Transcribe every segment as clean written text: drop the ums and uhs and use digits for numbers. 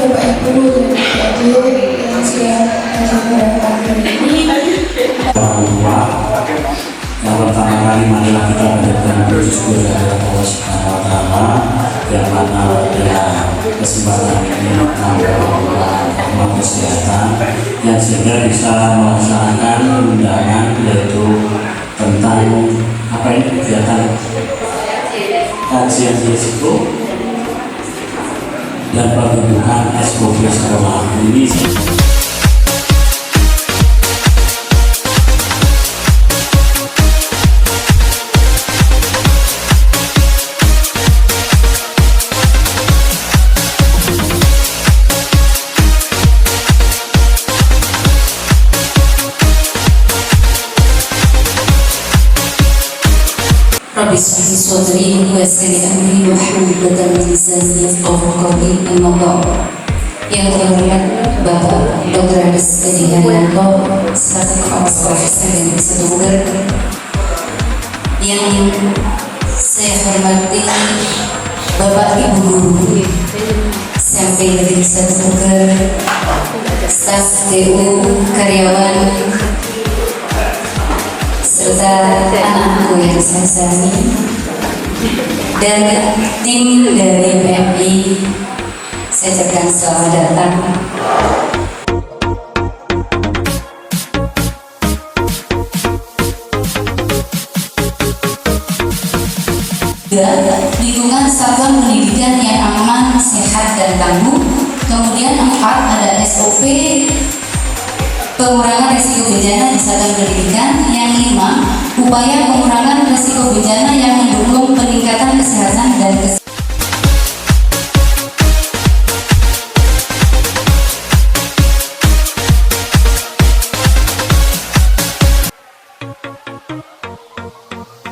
Bapak Ibu dan adik-adik yang sudah hadir pada pagi ini. Yang pertama kali marilah kita panjatkan puji syukur kepada Allah Subhanahu wa Ta'ala yang mana pada kesempatan ini membawa umat kesehatan yang sehingga bisa melaksanakan undangan yaitu tentang apa ini kegiatan kajian risiko dan pembentukan SOP sekolah ini. رب اشرح لي صدري ويسر لي امري واحلل عقدة من لساني يفقهوا قولي. اما بعد. Yang terhormat Bapak Dr. Andes Edi Haryanto selaku Kepala Sekolah SMK Negeri 1 Bogor, yang saya hormati Bapak Ibu Guru SMP Negeri 1 Bogor, staf TU, karyawan, serta anak-anakku yang saya sayangi, dan tim dari PMI, saya ucapkan selamat datang. Dan lingkungan satuan pendidikan yang aman, sehat, dan tangguh. Kemudian 4 ada SOP pengurangan risiko bencana di satuan pendidikan. Yang 5, upaya pengurangan risiko bencana yang mendukung peningkatan kesehatan dan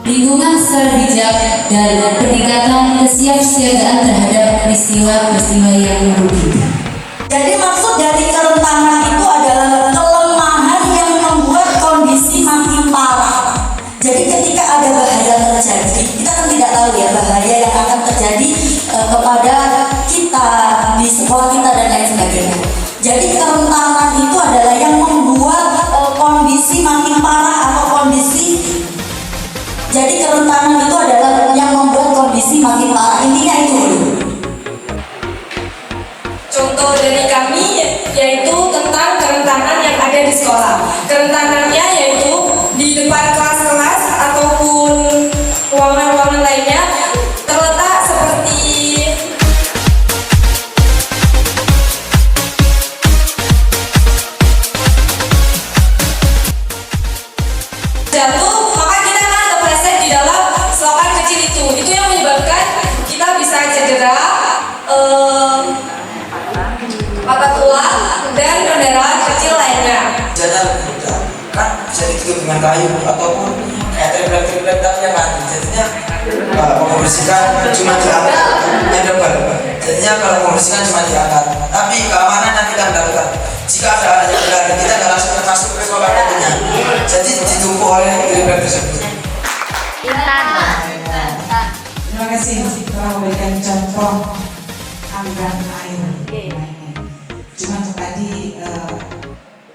lingkungan secara bijak dan peningkatan kesiapsiagaan terhadap peristiwa-peristiwa yang merugikan. Jadi maksud dari kerentanan itu adalah kelemahan yang membuat kondisi makin parah. Jadi ketika ada bahaya terjadi, kita kan tidak tahu ya bahaya yang akan terjadi kepada kita di sekolah kita dan lain sebagainya. Jadi kerentanan itu adalah yang membuat kondisi makin parah atau kondisi. Jadi kerentanan itu adalah yang membuat kondisi makin parah. Intinya itu. Contoh dari kami yaitu tentang kerentanan yang ada di sekolah. Kerentanannya yaitu di depan kelas-kelas ataupun ruangan-ruangan lainnya terletak seperti jatuh, maka kita akan terpleset di dalam selokan kecil itu. Itu yang menyebabkan kita bisa cedera, patah tulang, dan pendarahan kecil lainnya. Jalan mudah kan bisa ditutup dengan kayu ataupun kayak triplek ya kan. Jadinya membersihkan cuma diangkat, yang double. Jadinya kalau membersihkan cuma diangkat. Tapi keamanan yang kita mendapatkan jika ada anak yang berlari, kita nggak langsung masuk ke sekolah punya. Jadi ditumpuk oleh triplek tersebut. Terima kasih telah memberikan contoh aliran air. Cuma tadi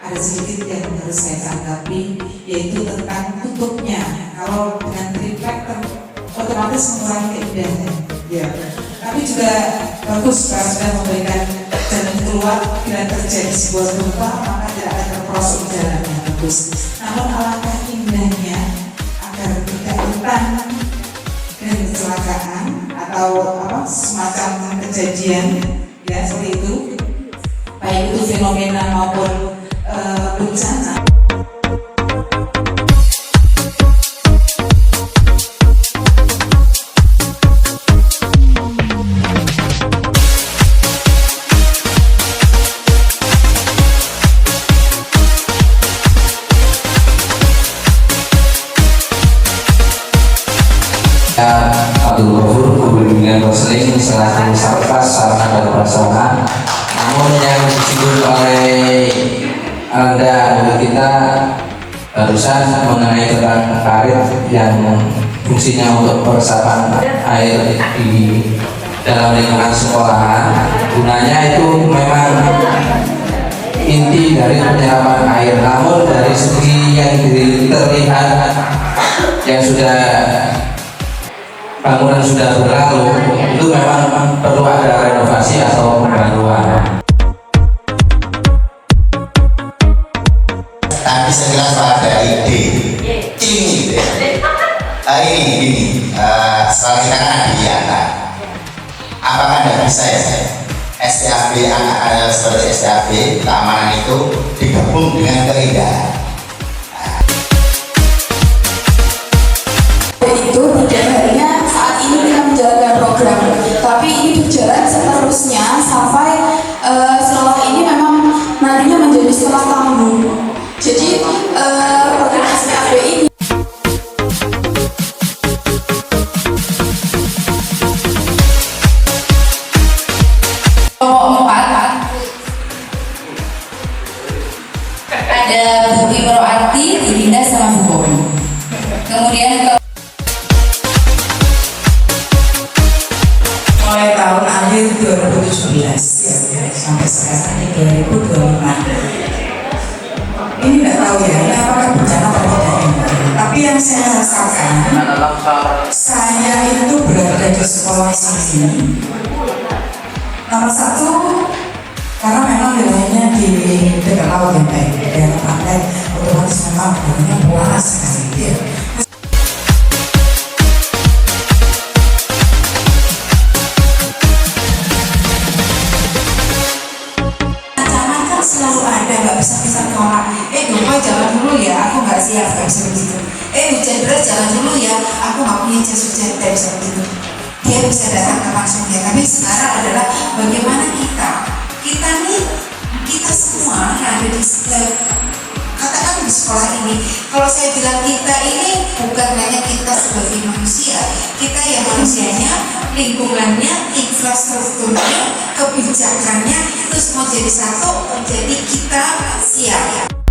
ada sedikit yang harus saya tanggapi, yaitu tentang tutupnya. Kalau dengan triplek otomatis mengurangi keindahan. Ya. Tapi juga bagus kalau sudah memberikan jalan keluar bila terjadi sebuah gempa, maka tidak akan terperosok jalannya. Bagus. Namun alangkah indahnya agar tidak rentan dengan kecelakaan atau semacam kejadian ya seperti itu, baik itu fenomena maupun bencana. Abdul Ghafur Bimbingan Konseling selaku Sarkas Sarana dan Prasarana. Namun yang disinggung oleh Anda kita barusan mengenai tentang karet yang fungsinya untuk peresapan air di dalam lingkungan sekolahan. Gunanya itu memang inti dari penyerapan air, namun dari segi yang terlihat yang sudah bangunan sudah berlalu itu memang perlu ada renovasi atau pembaruan. Tapi sekilas ada ide ini gitu ya. Ini setelah kita kan di anak, apakah tidak bisa ya STAB anak-anak seperti STAB keamanan itu digabung dengan keindahan? Itu tidak hanya saat ini kita menjalankan program, tapi ini berjalan seterusnya sampai setelah ini memang nantinya menjadi sekolah tangguh. Jadi program SPAB ini ada Bu Imro'ati, Bu Dinda sama Bu Bobi. Kemudian Mulai tahun akhir 2017 ya, sampai sekarang ini 2025. Ini nggak tahu ya, ini apakah bencana atau tidak ini. Tapi yang saya rasakan, saya itu berada di sekolah sini. Nomor satu, karena memang wilayahnya di dekat laut ya, baik daerah pantai, otomatis memang baunya panas sekali. Ya. selalu ada, nggak bisa tolak. Gempa jalan dulu ya, aku nggak siap, nggak bisa begitu. Hujan deras jalan dulu ya, aku nggak punya jas hujan, tidak bisa begitu. Dia bisa datang ke langsung ya. Tapi sekarang adalah bagaimana kita semua yang ada di katakan di sekolah ini. Kalau saya bilang kita ini bukan hanya kita sebagai manusia, kita yang manusianya, lingkungannya, infrastrukturnya, kebijakannya itu semua jadi satu, jadi kita siap.